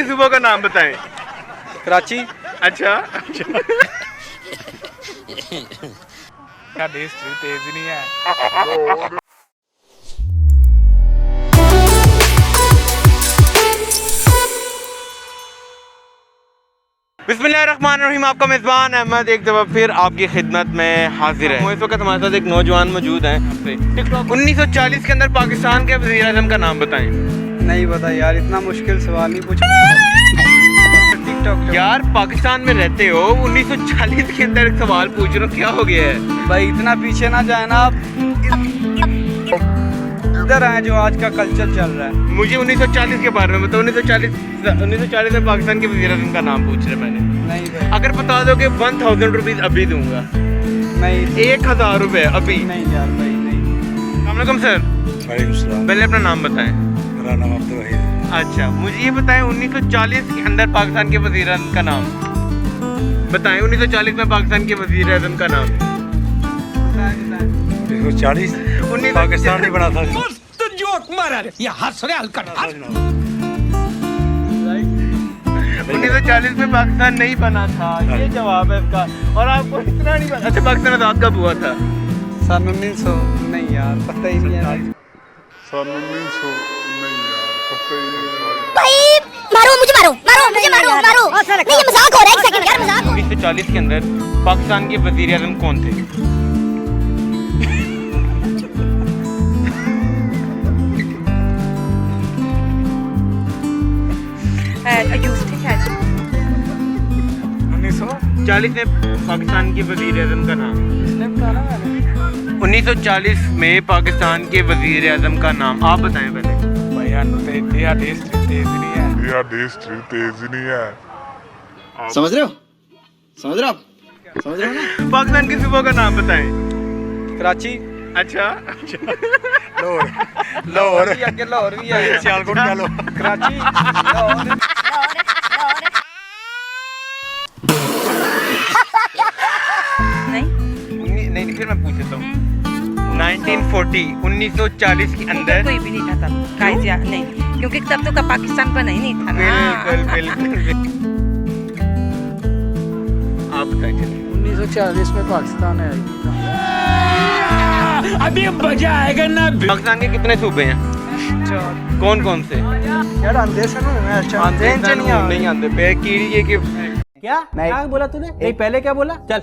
सूबे का नाम बताएं। कराची। अच्छा तेज नहीं है। बिस्मिल्लाहिर्रहमानिर्रहीम। आपका मेज़बान अहमद एक दफ़ा फिर आपकी खिदमत में हाजिर है। इस वक्त हमारे साथ एक नौजवान मौजूद हैं। 1940 के अंदर पाकिस्तान के वज़ीर आज़म का नाम बताएं। नहीं पता यार, इतना मुश्किल सवाल नहीं पूछा। टिकटॉक यार पाकिस्तान में रहते हो, 1940 के अंदर एक सवाल पूछ रहे हो, क्या हो गया है भाई, इतना पीछे ना जाए ना आप। इधर आए जो आज का कल्चर चल रहा है। मुझे 1940 के बारे में बताओ। 1940 में पाकिस्तान के वज़ीर आज़म का नाम पूछ रहे मैंने। नहीं भाई, अगर बता दो कि 1000 रुपीज़ अभी दूंगा। नहीं 1000 रुपये अभी। नहीं यार भाई, नहीं। अस्सलाम वालेकुम सर। वालेकुम सलाम। पहले अपना नाम बताएं। मेरा नाम अब्दुल वहीद है। अच्छा, मुझे ये बताएं 1940 के अंदर पाकिस्तान के वज़ीर आज़म का नाम बताएं। 1940 में पाकिस्तान के वज़ीर आज़म का नाम। 1940 पाकिस्तान नहीं बना था। जोक मारा रे, ये हंस रहे हल्का 1940 में पाकिस्तान नहीं बना था, ये जवाब है इसका। और आपको इतना नहीं पता। अच्छा, पाकिस्तान आज़ाद कब हुआ था? सन 1900 नहीं यार, पता ही नहीं है। सन 1900 नहीं यार, पता ही नहीं। भाई मारो मुझे, मारो नहीं, ये मजाक हो रहा है। एक सेकंड यार, मजाक हो रहा है। 1940 के अंदर पाकिस्तान के वज़ीर आज़म कौन थे? अयूब थे शायद। 1940 में पाकिस्तान के वज़ीर आज़म का नाम। इसने बताना मैंने। 1940 में पाकिस्तान के वज़ीर आज़म का नाम आप बताएं पहले। भाई यार, तेज नहीं है। यह देश तेज नहीं है। समझ रहे हो ना? पाकिस्तान के सूबे का नाम बताएं। कराची। अच्छा लाहौर आगे लाहौर भी है। सियालकोट क्या लो। कराची, लाहौर। नहीं, फिर मैं पूछ लेता हूँ। 1940 के अंदर कोई भी नहीं था तब कायदा नहीं, क्योंकि तब तो का पाकिस्तान बना ही नहीं था ना। बिल्कुल। आप बताएं चलिए। 1940 में पाकिस्तान है। अभी मजा आएगा ना। पाकिस्तान के कितने सूबे हैं? कौन कौन से? यार अंधे से नहीं आते पे कीड़ी ये कि क्या बोला तूने? नहीं, पहले क्या बोला? चल